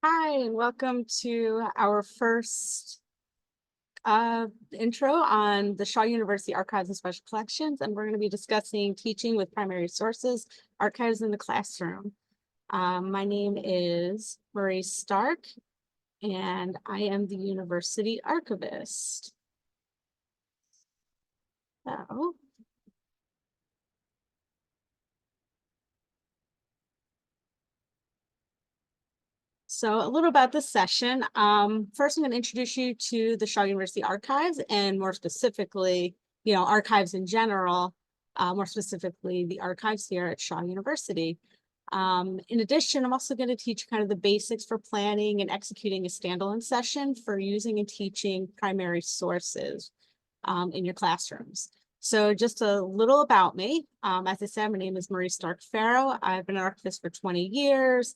Hi, and welcome to our first intro on the Shaw University Archives and Special Collections, and we're going to be discussing teaching with primary sources, archives in the classroom. My name is Marie Stark, and I am the University Archivist. So a little about this session. First, I'm going to introduce you to the Shaw University Archives and more specifically, archives in general, more specifically the archives here at Shaw University. In addition, I'm also going to teach kind of the basics for planning and executing a standalone session for using and teaching primary sources in your classrooms. So just a little about me. As I said, my name is Marie Stark-Farrow. I've been an archivist for 20 years.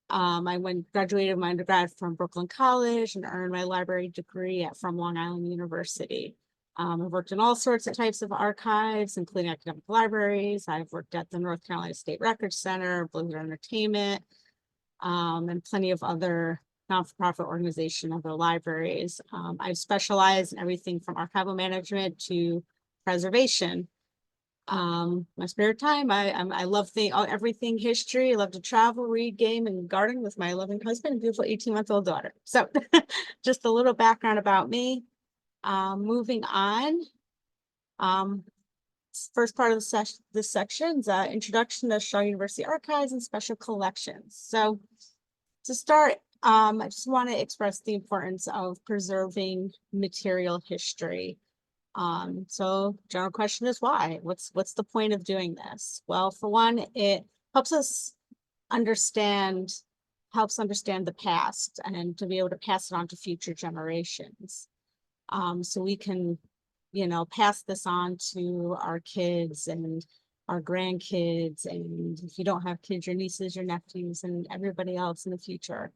I graduated my undergrad from Brooklyn College and earned my library degree from Long Island University. I've worked in all sorts of types of archives, including academic libraries. I've worked at the North Carolina State Records Center, Blizzard Entertainment, and plenty of other non-for-profit organizations, other libraries. I've specialized in everything from archival management to preservation. My spare time, I love everything history. I love to travel, read, game, and garden with my loving husband and beautiful 18-month-old daughter. So just a little background about me. Moving on. First part of this section is introduction to Shaw University Archives and Special Collections. So to start, I just want to express the importance of preserving material history. So general question is why? What's the point of doing this? Well, for one, it helps us understand the past and to be able to pass it on to future generations. So we can, pass this on to our kids and our grandkids, and if you don't have kids, your nieces, your nephews, and everybody else in the future.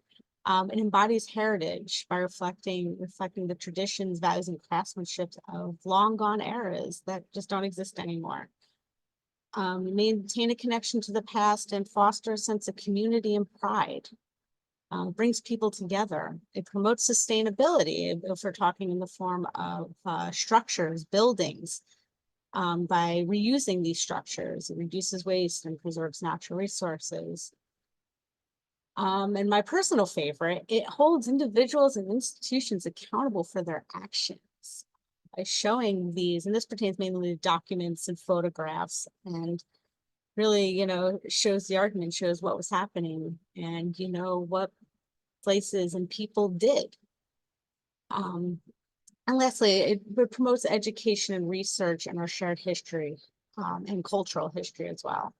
It embodies heritage by reflecting the traditions, values, and craftsmanship of long gone eras that just don't exist anymore. Maintain a connection to the past and foster a sense of community and pride. Brings people together. It promotes sustainability if we're talking in the form of structures, buildings. By reusing these structures, it reduces waste and preserves natural resources. And my personal favorite, it holds individuals and institutions accountable for their actions by showing these, and this pertains mainly to documents and photographs, and really, shows the argument, shows what was happening, and, what places and people did. And lastly, it promotes education and research in our shared history and cultural history as well.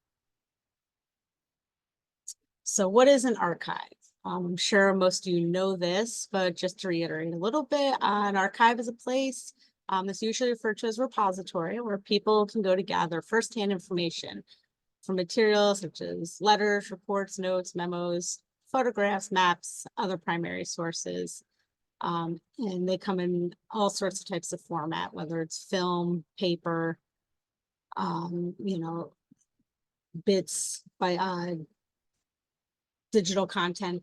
So what is an archive? I'm sure most of you know this, but just to reiterate a little bit, an archive is a place that's usually referred to as a repository where people can go to gather firsthand information from materials such as letters, reports, notes, memos, photographs, maps, other primary sources. And they come in all sorts of types of format, whether it's film, paper, bits by digital content.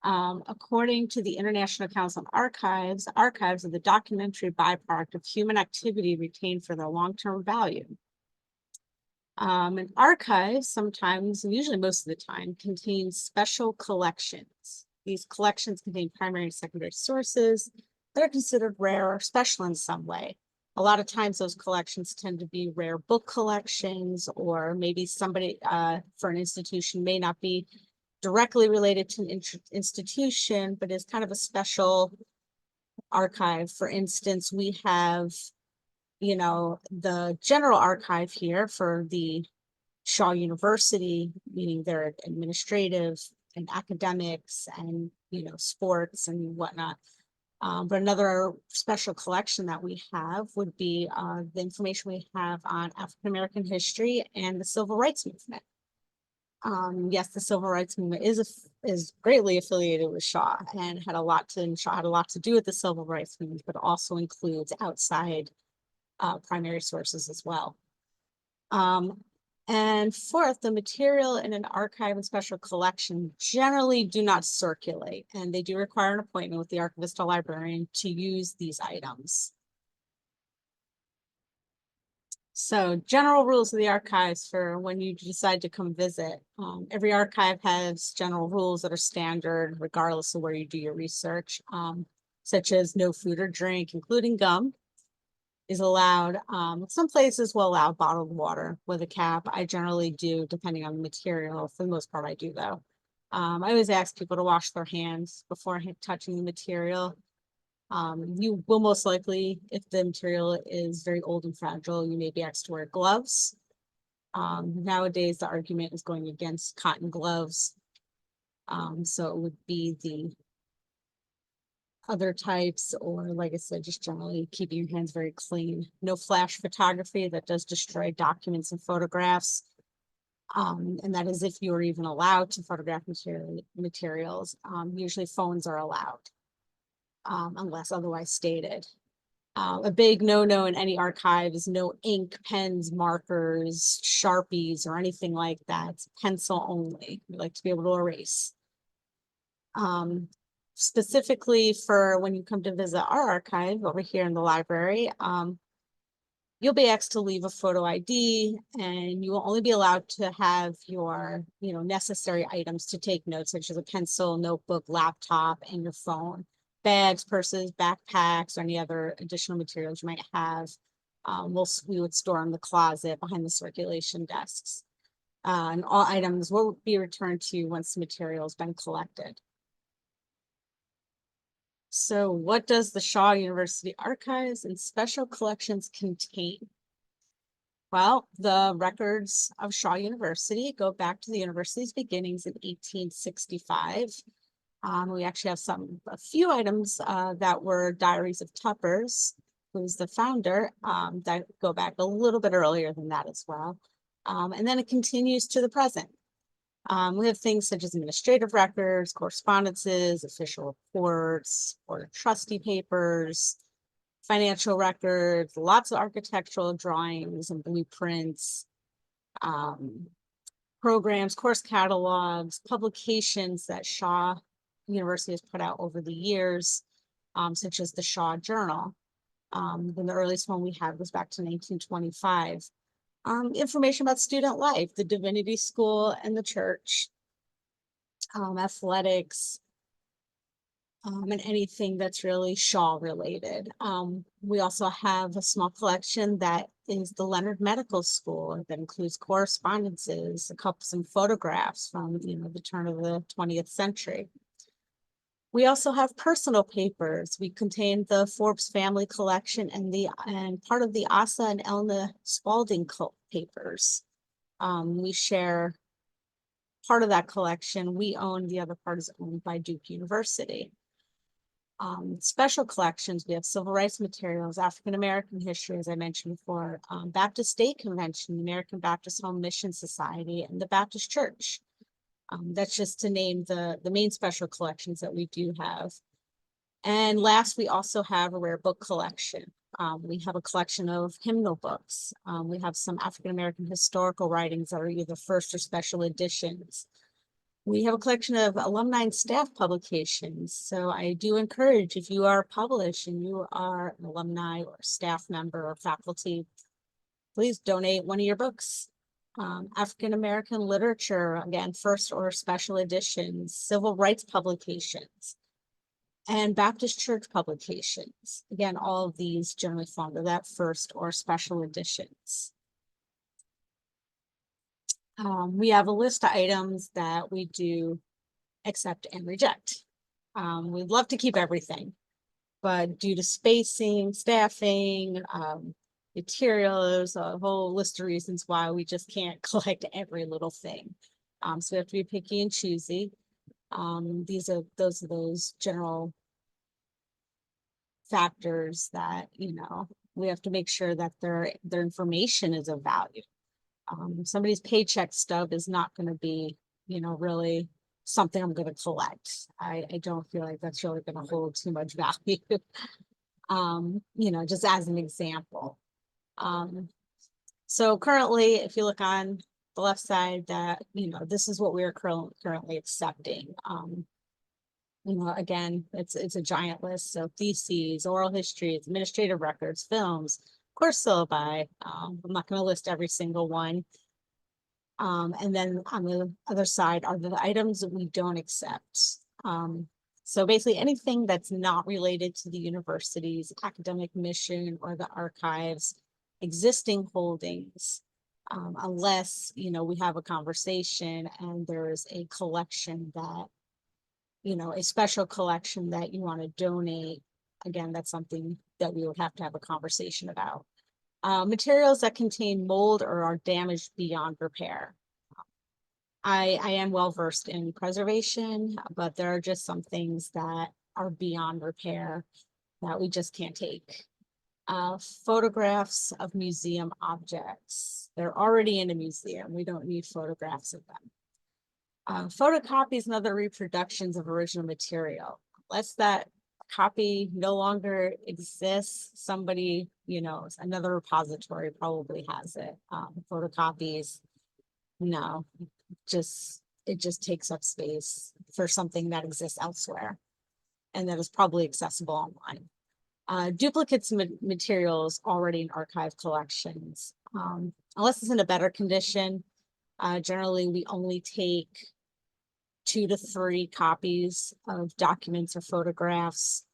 According to the International Council on Archives, archives are the documentary byproduct of human activity retained for their long-term value. And archives sometimes, and usually most of the time, contain special collections. These collections contain primary and secondary sources that are considered rare or special in some way. A lot of times those collections tend to be rare book collections, or maybe somebody for an institution may not be directly related to an institution, but is kind of a special archive. For instance, we have, the general archive here for the Shaw University, meaning their administrative and academics and, sports and whatnot. But another special collection that we have would be the information we have on African-American history and the Civil Rights Movement. Yes, the Civil Rights Movement is greatly affiliated with Shaw and Shaw had a lot to do with the Civil Rights Movement, but also includes outside primary sources as well. And fourth, the material in an archive and special collection generally do not circulate, and they do require an appointment with the archivist or librarian to use these items. So general rules of the archives for when you decide to come visit. Every archive has general rules that are standard regardless of where you do your research, such as no food or drink, including gum, is allowed. Some places will allow bottled water with a cap. I generally do, depending on the material. For the most part, I do though. I always ask people to wash their hands before touching the material. You will most likely, if the material is very old and fragile, you may be asked to wear gloves. Nowadays, the argument is going against cotton gloves. So it would be the other types, or like I said, just generally keeping your hands very clean. No flash photography, that does destroy documents and photographs. And that is if you are even allowed to photograph materials. Usually phones are allowed, unless otherwise stated. A big no-no in any archive is no ink, pens, markers, Sharpies, or anything like that. It's pencil only. We like to be able to erase. Specifically for when you come to visit our archive over here in the library, you'll be asked to leave a photo ID, and you will only be allowed to have your, necessary items to take notes, such as a pencil, notebook, laptop, and your phone. Bags, purses, backpacks, or any other additional materials you might have, we would store in the closet behind the circulation desks. And all items will be returned to you once the material has been collected. So what does the Shaw University Archives and Special Collections contain? Well, the records of Shaw University go back to the university's beginnings in 1865. We actually have a few items that were diaries of Tupper's, who's the founder, that go back a little bit earlier than that as well. And then it continues to the present. We have things such as administrative records, correspondences, official reports, board of trustee papers, financial records, lots of architectural drawings and blueprints, programs, course catalogs, publications that Shaw University has put out over the years, such as the Shaw Journal. Then the earliest one we had was back to 1925. Information about student life, the Divinity School and the church, athletics, and anything that's really Shaw related. We also have a small collection that is the Leonard Medical School that includes correspondences, some photographs from the turn of the 20th century. We also have personal papers. We contain the Forbes family collection and part of the Asa and Elna Spalding papers. We share part of that collection. We own, the other part is owned by Duke University. Special collections, we have civil rights materials, African American history, as I mentioned before, Baptist State Convention, the American Baptist Home Mission Society, and the Baptist Church. That's just to name the main special collections that we do have. And last, we also have a rare book collection. We have a collection of hymnal books. We have some African-American historical writings that are either first or special editions. We have a collection of alumni and staff publications. So I do encourage, if you are published and you are an alumni or staff member or faculty, please donate one of your books. African-American literature, again, first or special editions, civil rights publications, and Baptist church publications. Again, all of these generally fall under that first or special editions. We have a list of items that we do accept and reject. We'd love to keep everything, but due to spacing, staffing, materials, a whole list of reasons why we just can't collect every little thing. So we have to be picky and choosy. Those are those general factors that we have to make sure that their information is of value. Somebody's paycheck stub is not going to be really something I'm going to collect. I don't feel like that's really going to hold too much value. Just as an example. So currently, if you look on the left side that, this is what we are currently accepting. Again, it's a giant list. So theses, oral histories, administrative records, films, course syllabi. I'm not going to list every single one. And then on the other side are the items that we don't accept. So basically anything that's not related to the university's academic mission or the archives, existing holdings, unless, we have a conversation and there's a collection that, a special collection that you want to donate. Again, that's something that we would have to have a conversation about. Materials that contain mold or are damaged beyond repair. I am well versed in preservation, but there are just some things that are beyond repair that we just can't take. Photographs of museum objects. They're already in a museum. We don't need photographs of them. Photocopies and other reproductions of original material. Unless that copy no longer exists, somebody, another repository probably has it. Photocopies, no, it just takes up space for something that exists elsewhere and that is probably accessible online. Duplicates materials already in archive collections. Unless it's in a better condition, generally we only take 2 to 3 copies of documents or photographs.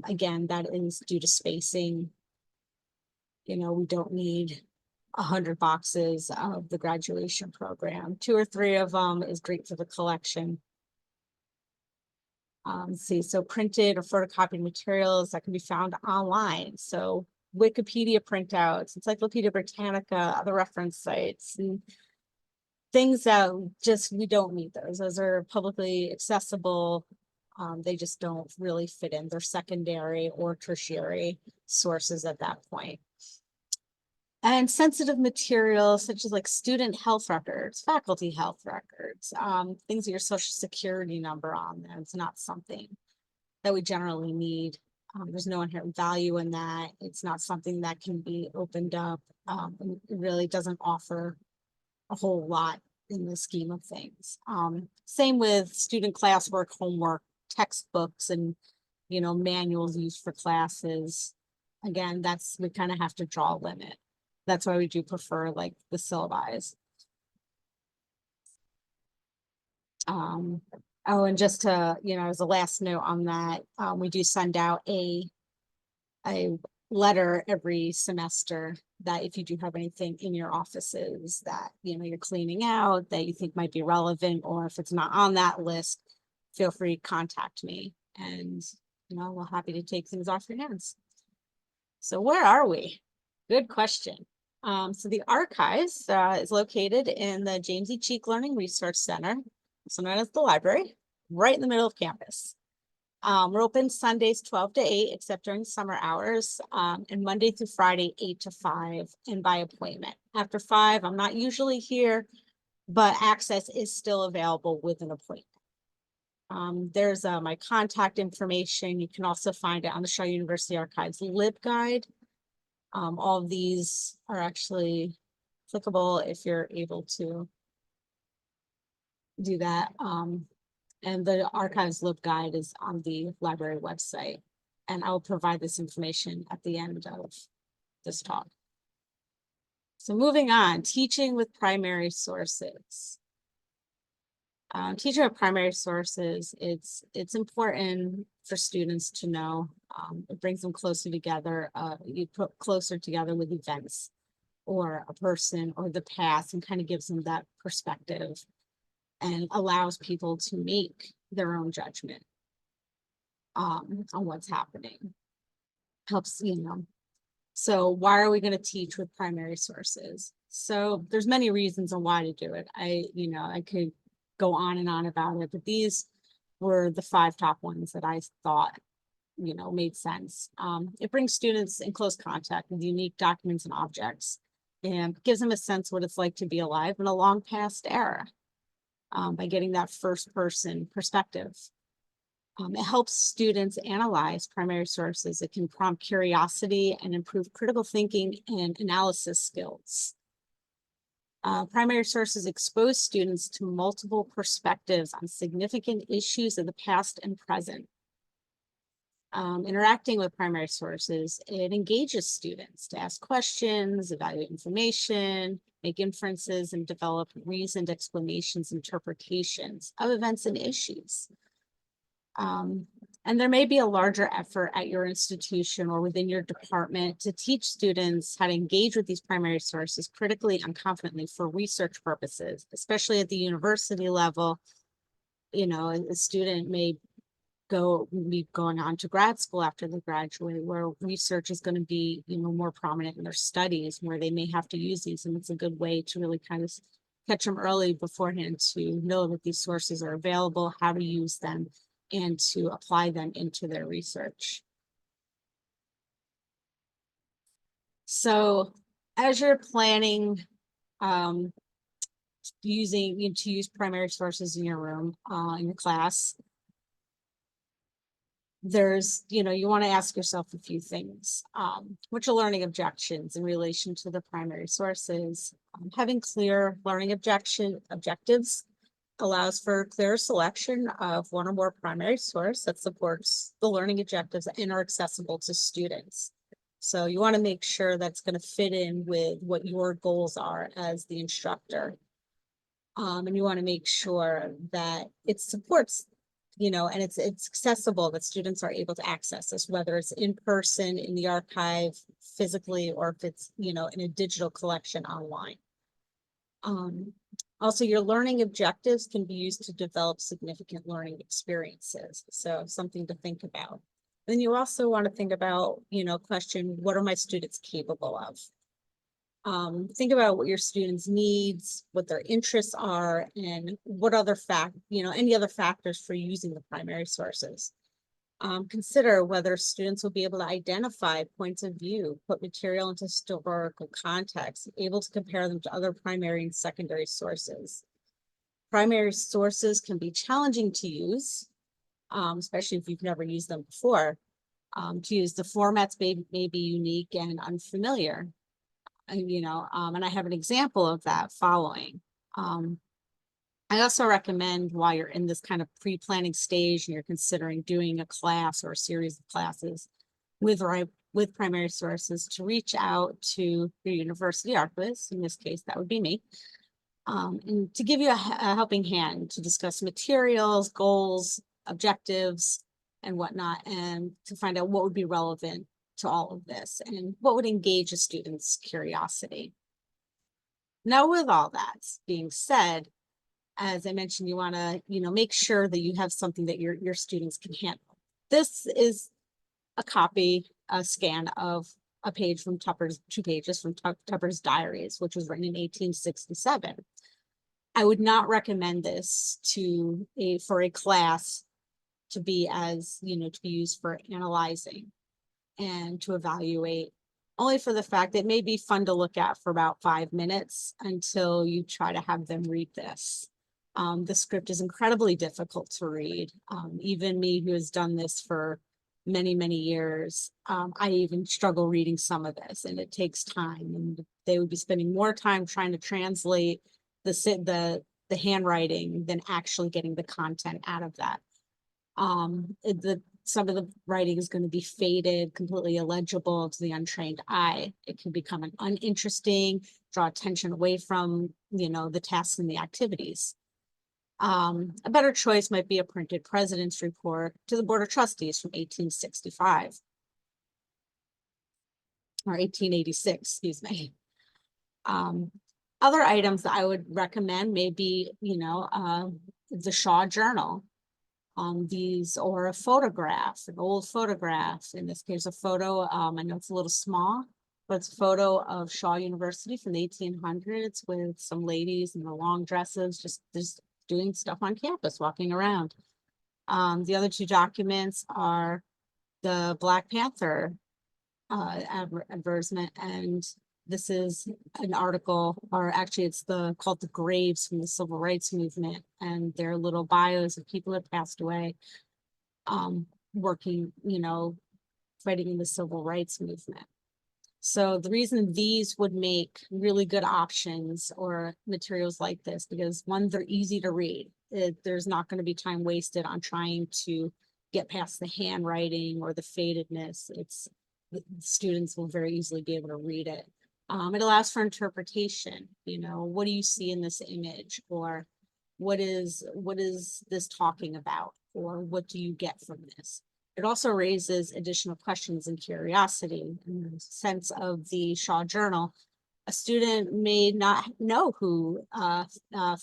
Again, that is due to spacing. We don't need 100 boxes of the graduation program. 2 or 3 of them is great for the collection. So printed or photocopied materials that can be found online. So Wikipedia printouts, Encyclopedia Britannica, other reference sites, and things that we don't need those. Those are publicly accessible. They just don't really fit in. They're secondary or tertiary sources at that point. And sensitive materials such as like student health records, faculty health records, things with your social security number on them. It's not something that we generally need. There's no inherent value in that. It's not something that can be opened up. It really doesn't offer a whole lot in the scheme of things. Same with student classwork, homework, textbooks, and manuals used for classes. Again, we kind of have to draw a limit. That's why we do prefer like the syllabi. Oh, and just to, as a last note on that, we do send out a letter every semester that if you do have anything in your offices that, you're cleaning out that you think might be relevant, or if it's not on that list, feel free to contact me and, we're happy to take things off your hands. So where are we? Good question. So the Archives is located in the James E. Cheek Learning Resource Center, also known as the library, right in the middle of campus. We're open Sundays 12 to 8, except during summer hours, and Monday through Friday 8 to 5, and by appointment. After 5, I'm not usually here, but access is still available with an appointment. There's my contact information. You can also find it on the Shaw University Archives LibGuide. All of these are actually clickable if you're able to do that. And the Archives LibGuide is on the library website. And I'll provide this information at the end of this talk. So moving on, teaching with primary sources. Teaching with primary sources, it's important for students to know. It brings them closer together. You put closer together with events or a person or the past, and kind of gives them that perspective and allows people to make their own judgment on what's happening. Helps, So why are we going to teach with primary sources? So there's many reasons on why to do it. I could go on and on about it, but these were the 5 top ones that I thought, made sense. It brings students in close contact with unique documents and objects, and gives them a sense what it's like to be alive in a long past era, by getting that first person perspective. It helps students analyze primary sources. It can prompt curiosity and improve critical thinking and analysis skills. Primary sources expose students to multiple perspectives on significant issues of the past and present. Interacting with primary sources, it engages students to ask questions, evaluate information, make inferences, and develop reasoned explanations, interpretations of events and issues. And there may be a larger effort at your institution or within your department to teach students how to engage with these primary sources critically and confidently for research purposes, especially at the university level. You know, a student may be going on to grad school after they graduate, where research is going to be, you know, more prominent in their studies, where they may have to use these, and it's a good way to really kind of catch them early beforehand to know that these sources are available, how to use them, and to apply them into their research. So as you're planning to use primary sources in your room, in your class, there's, you want to ask yourself a few things. Which are learning objections in relation to the primary sources? Having clear learning objectives allows for clear selection of one or more primary source that supports the learning objectives and are accessible to students. So you want to make sure that's going to fit in with what your goals are as the instructor. And you want to make sure that it supports, and it's accessible, that students are able to access this, whether it's in person in the archive physically, or if it's, in a digital collection online. Also, your learning objectives can be used to develop significant learning experiences. So something to think about. Then you also want to think about, question, what are my students capable of? Think about what your students' needs, what their interests are, and what other any other factors for using the primary sources. Consider whether students will be able to identify points of view, put material into historical context, able to compare them to other primary and secondary sources. Primary sources can be challenging to use, especially if you've never used them before. To use, the formats may be unique and unfamiliar. And I have an example of that following. I also recommend, while you're in this kind of pre-planning stage and you're considering doing a class or a series of classes with primary sources, to reach out to your university archivist. In this case, that would be me, and to give you a helping hand to discuss materials, goals, objectives, and whatnot, and to find out what would be relevant to all of this and what would engage a student's curiosity. Now, with all that being said, as I mentioned, you want to, make sure that you have something that your students can handle. This is a scan of a page from Tupper's, 2 pages from Tupper's diaries, which was written in 1867. I would not recommend this for a class to be used for analyzing and to evaluate, only for the fact that it may be fun to look at for about 5 minutes until you try to have them read this. The script is incredibly difficult to read. Even me, who has done this for many, many years, I even struggle reading some of this, and it takes time. And they would be spending more time trying to translate the handwriting than actually getting the content out of that. Some of the writing is going to be faded, completely illegible to the untrained eye. It can become uninteresting, draw attention away from, the tasks and the activities. A better choice might be a printed President's Report to the Board of Trustees from 1865. Or 1886, excuse me. Other items that I would recommend may be, the Shaw Journal. These, or a photograph, an old photograph, in this case a photo, I know it's a little small, but it's a photo of Shaw University from the 1800s with some ladies in their long dresses, just doing stuff on campus, walking around. The other 2 documents are the Black Panther advertisement, and this is an article, or actually it's called The Graves from the Civil Rights Movement, and their little bios of people that passed away, working, fighting in the Civil Rights Movement. So the reason these would make really good options or materials like this, because one, they're easy to read. There's not going to be time wasted on trying to get past the handwriting or the fadedness. The students will very easily be able to read it. It allows for interpretation. You know, what do you see in this image? Or what is this talking about? Or what do you get from this? It also raises additional questions and curiosity. In the sense of the Shaw Journal, a student may not know who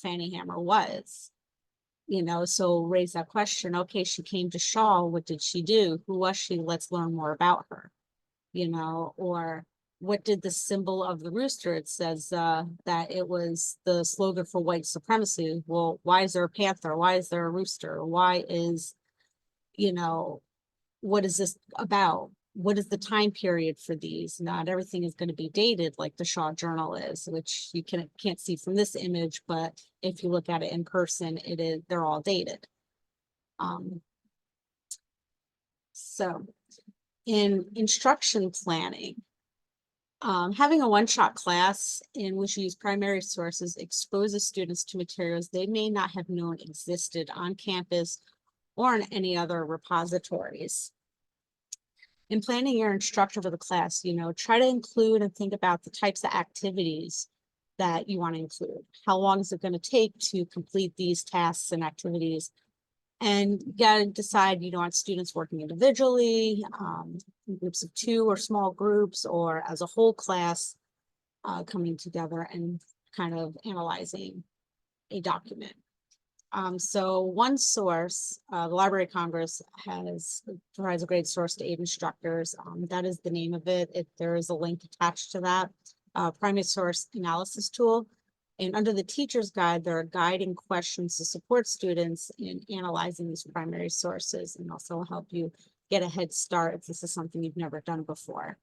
Fanny Hammer was, you know, so raise that question. Okay, she came to Shaw. What did she do? Who was she? Let's learn more about her, you know, or what did the symbol of the rooster? It says that it was the slogan for white supremacy. Well, why is there a panther? Why is there a rooster? Why is, you know, what is this about? What is the time period for these? Not everything is going to be dated like the Shaw Journal is, which you can't see from this image, but if you look at it in person, they're all dated. So in instruction planning, having a one-shot class in which you use primary sources exposes students to materials they may not have known existed on campus or in any other repositories. In planning your instruction for the class, you know, try to include and think about the types of activities that you want to include. How long is it going to take to complete these tasks and activities? And you got to decide, you don't want students working individually, in groups of 2 or small groups, or as a whole class coming together and kind of analyzing a document. So one source, the Library of Congress provides a great source to aid instructors. That is the name of it. There is a link attached to that primary source analysis tool. And under the teacher's guide, there are guiding questions to support students in analyzing these primary sources and also help you get a head start if this is something you've never done before.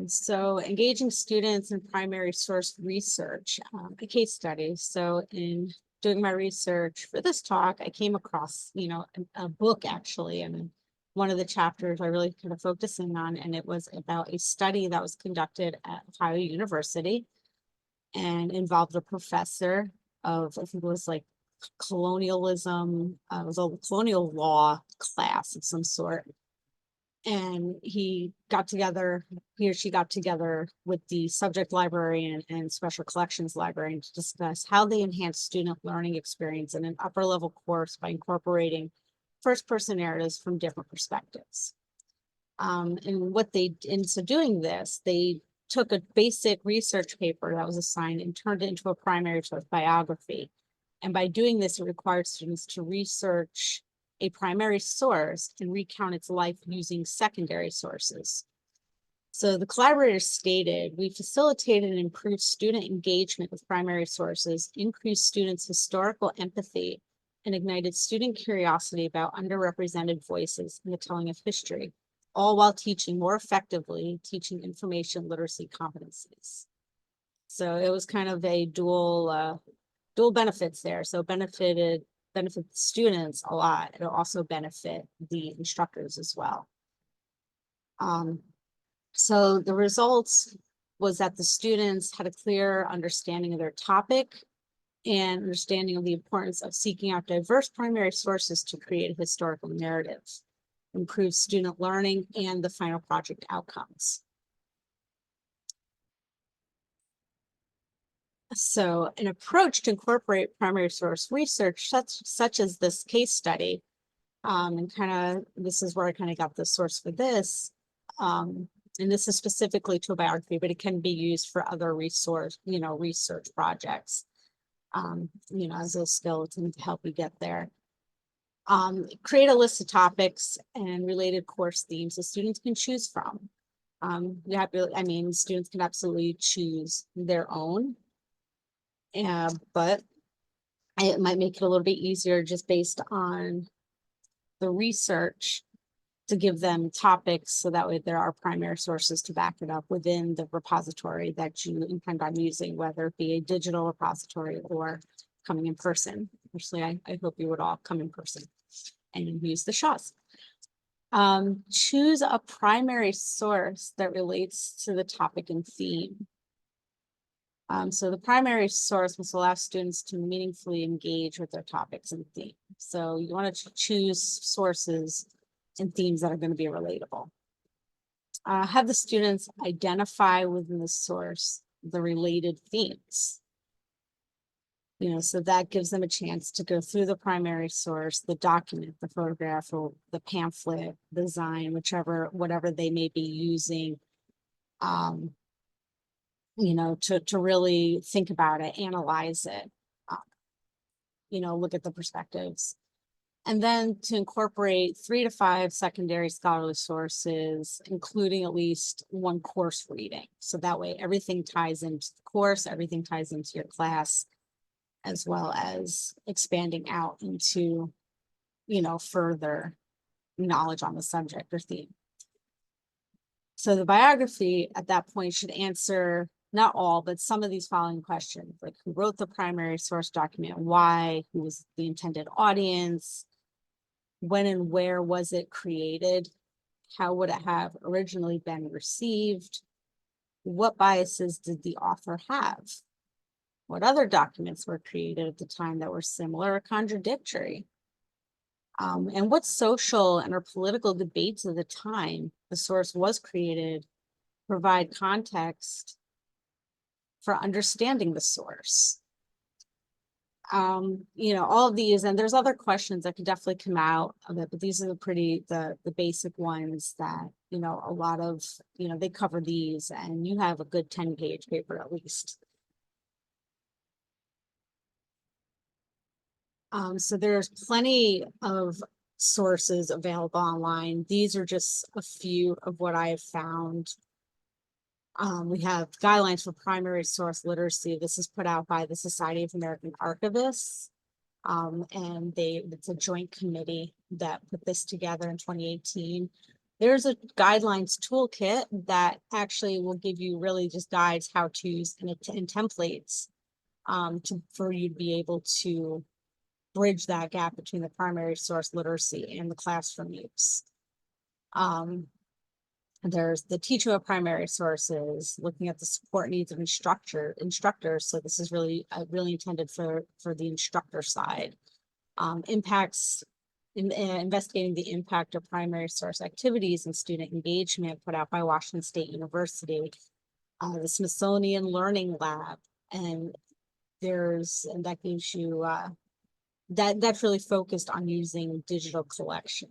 So engaging students in primary source research, a case study. So in doing my research for this talk, I came across, you know, a book actually, and one of the chapters I really kind of focused in on, and it was about a study that was conducted at Ohio University and involved a professor of, I think it was like colonialism, it was a colonial law class of some sort. And he or she got together with the subject librarian and special collections librarian to discuss how they enhance student learning experience in an upper level course by incorporating first person narratives from different perspectives. And so doing this, they took a basic research paper that was assigned and turned it into a primary source biography. And by doing this, it required students to research a primary source and recount its life using secondary sources. So the collaborators stated, we facilitated and improved student engagement with primary sources, increased students' historical empathy, and ignited student curiosity about underrepresented voices in the telling of history, all while teaching more effectively, teaching information literacy competencies. So it was kind of a dual benefits there. So benefit the students a lot. It'll also benefit the instructors as well. So the results was that the students had a clear understanding of their topic and understanding of the importance of seeking out diverse primary sources to create historical narratives, improve student learning and the final project outcomes. So an approach to incorporate primary source research, such as this case study, and kind of, this is where I kind of got the source for this. And this is specifically to a biography, but it can be used for other research projects, as a skeleton to help you get there. Create a list of topics and related course themes that students can choose from. Students can absolutely choose their own. But it might make it a little bit easier just based on the research to give them topics so that way there are primary sources to back it up within the repository that you intend on using, whether it be a digital repository or coming in person. Actually, I hope you would all come in person and use the SHAWs. Choose a primary source that relates to the topic and theme. So the primary source must allow students to meaningfully engage with their topics and theme. So you want to choose sources and themes that are going to be relatable. Have the students identify within the source the related themes. So that gives them a chance to go through the primary source, the document, the photograph, or the pamphlet, the design, whatever they may be using, to really think about it, analyze it, look at the perspectives. And then to incorporate 3 to 5 secondary scholarly sources, including at least one course reading. So that way everything ties into the course, everything ties into your class, as well as expanding out into, further knowledge on the subject or theme. So the biography at that point should answer not all, but some of these following questions, like who wrote the primary source document, why, who was the intended audience, when and where was it created, how would it have originally been received, what biases did the author have, what other documents were created at the time that were similar or contradictory, and what social and or political debates of the time the source was created provide context for understanding the source. All of these, and there's other questions that could definitely come out of it, but these are the basic ones that, a lot of, they cover these, and you have a good 10-page paper at least. So there's plenty of sources available online. These are just a few of what I have found. We have guidelines for primary source literacy. This is put out by the Society of American Archivists. And it's a joint committee that put this together in 2018. There's a guidelines toolkit that actually will give you really just guides, how-tos, and templates for you to be able to bridge that gap between the primary source literacy and the classroom use. There's the teaching of primary sources, looking at the support needs of instructors. So this is really intended for the instructor side. Investigating the impact of primary source activities and student engagement, put out by Washington State University. The Smithsonian Learning Lab, and that gives you that's really focused on using digital collections.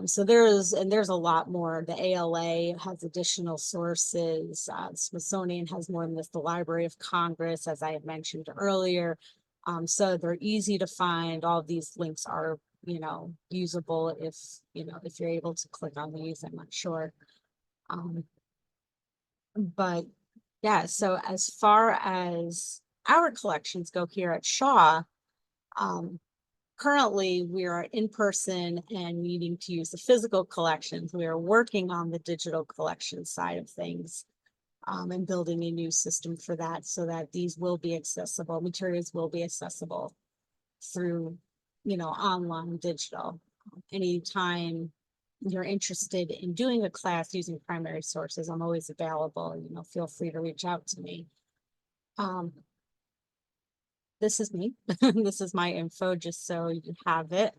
So there's a lot more. The ALA has additional sources. The Smithsonian has more than this. The Library of Congress, as I had mentioned earlier. So they're easy to find. All of these links are, usable if you're able to click on these. I'm not sure. But yeah, so as far as our collections go here at Shaw, currently we are in person and needing to use the physical collections. We are working on the digital collection side of things, and building a new system for that, so that these will be accessible, materials will be accessible through, online digital. Anytime you're interested in doing a class using primary sources, I'm always available. Feel free to reach out to me. This is me. This is my info, just so you have it.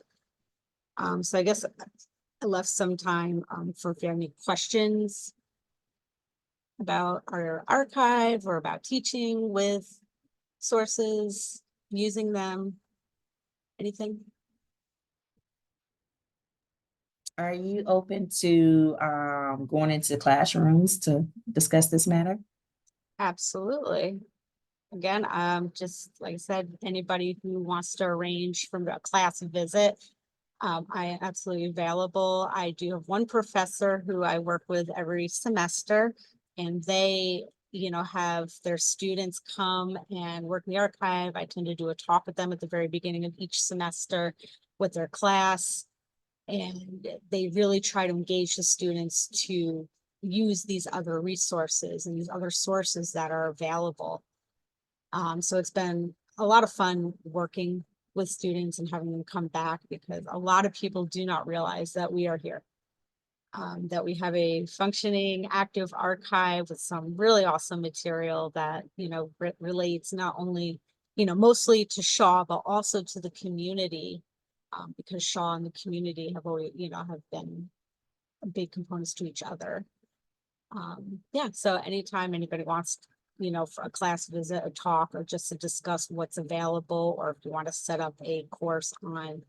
So I guess I left some time for if you have any questions about our archive or about teaching with sources, using them, anything. Are you open to going into classrooms to discuss this matter? Absolutely. Again, just like I said, anybody who wants to arrange from a class visit, I am absolutely available. I do have one professor who I work with every semester, and they, have their students come and work in the archive. I tend to do a talk with them at the very beginning of each semester with their class, and they really try to engage the students to use these other resources and these other sources that are available. So it's been a lot of fun working with students and having them come back, because a lot of people do not realize that we are here. That we have a functioning, active archive with some really awesome material that, you know, relates not only, you know, mostly to Shaw, but also to the community, because Shaw and the community have always, you know, have been big components to each other. Yeah, so anytime anybody wants, you know, for a class visit, a talk, or just to discuss what's available, or if you want to set up a course on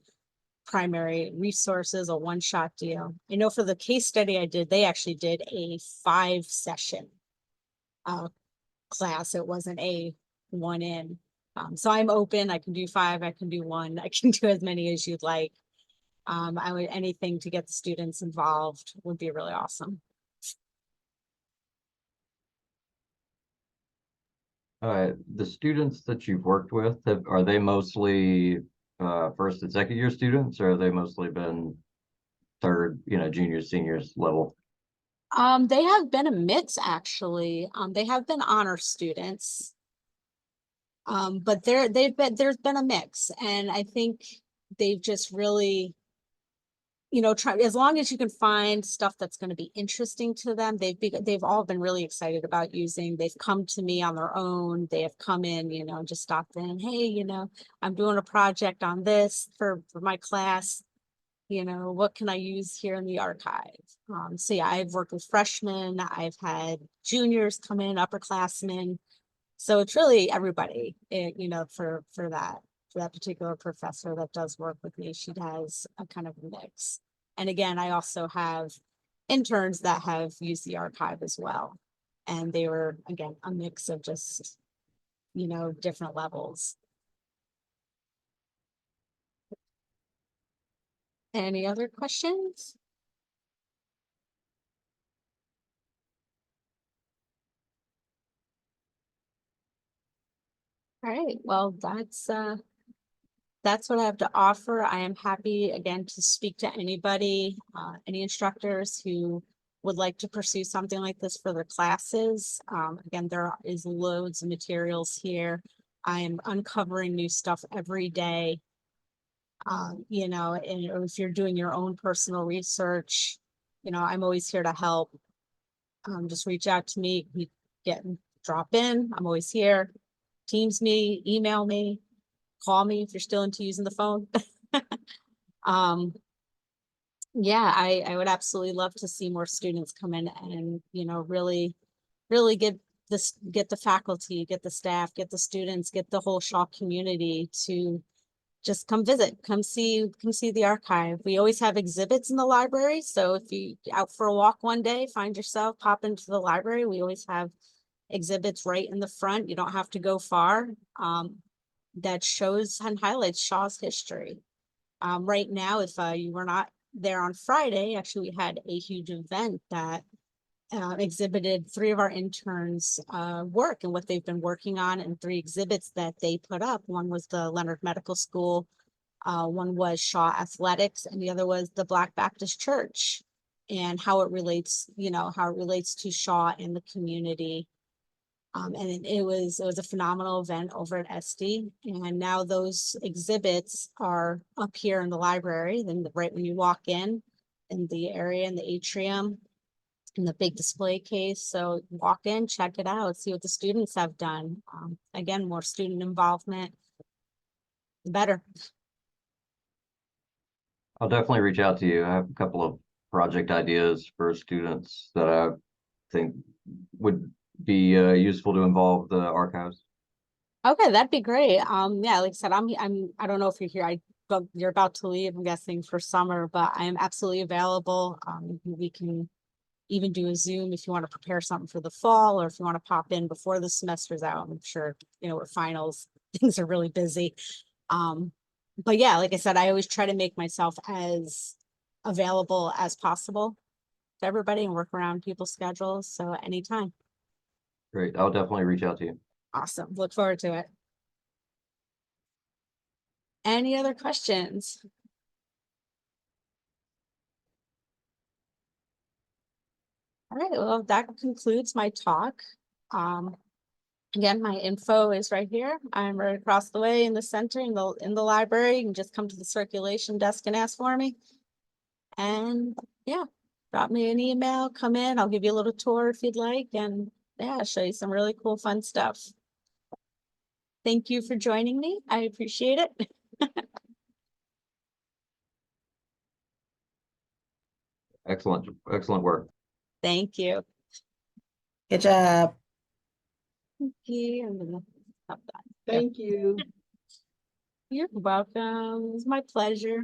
primary resources, a one-shot deal. I know for the case study I did, they actually did a 5-session class. It wasn't a one in. So I'm open. I can do 5, I can do 1, I can do as many as you'd like. I would, anything to get the students involved would be really awesome. The students that you've worked with, are they mostly first and second year students, or have they mostly been third, juniors, seniors level? They have been a mix, actually. They have been honor students. But there's been a mix, and I think they've just really, you know, try, as long as you can find stuff that's going to be interesting to them, they've all been really excited about using. They've come to me on their own. They have come in, you know, just stopped in. Hey, you know, I'm doing a project on this for my class. You know, what can I use here in the archive? So yeah, I've worked with freshmen. I've had juniors come in, upperclassmen. So it's really everybody, you know, for that particular professor that does work with me. She has a kind of a mix. And again, I also have interns that have used the archive as well. And they were, again, a mix of just, you know, different levels. Any other questions? All right, well, that's what I have to offer. I am happy again to speak to anybody, any instructors who would like to pursue something like this for their classes. Again, there is loads of materials here. I am uncovering new stuff every day. You know, and if you're doing your own personal research, you know, I'm always here to help. Just reach out to me, drop in. I'm always here. Teams me, email me, call me if you're still into using the phone. Yeah, I would absolutely love to see more students come in and, you know, really get the faculty, get the staff, get the students, get the whole Shaw community to just come visit, come see the archive. We always have exhibits in the library. So if you out for a walk one day, find yourself, pop into the library. We always have exhibits right in the front. You don't have to go far. That shows and highlights Shaw's history. Right now, if you were not there on Friday, actually we had a huge event that exhibited 3 of our interns' work and what they've been working on, and 3 exhibits that they put up. One was the Leonard Medical School, one was Shaw Athletics, and the other was the Black Baptist Church, and how it relates, you know, how it relates to Shaw and the community. And it was a phenomenal event over at SD. And now those exhibits are up here in the library. Then right when you walk in the area, in the atrium, in the big display case. So walk in, check it out, see what the students have done. Again, more student involvement, the better. I'll definitely reach out to you. I have a couple of project ideas for students that I think would be useful to involve the archives. Okay, that'd be great. Yeah, like I said, I don't know if you're here. You're about to leave, I'm guessing, for summer, but I am absolutely available. We can even do a Zoom if you want to prepare something for the fall, or if you want to pop in before the semester's out. I'm sure, you know, with finals, things are really busy. But yeah, like I said, I always try to make myself as available as possible to everybody and work around people's schedules. So anytime. Great. I'll definitely reach out to you. Awesome. Look forward to it. Any other questions? All right, well, that concludes my talk. Again, my info is right here. I'm right across the way in the center in the library. You can just come to the circulation desk and ask for me. And yeah, drop me an email, come in. I'll give you a little tour if you'd like, and yeah, show you some really cool, fun stuff. Thank you for joining me. I appreciate it. Excellent, excellent work. Thank you. Good job. Thank you. I'm gonna stop that. Thank you. You're welcome. It's my pleasure.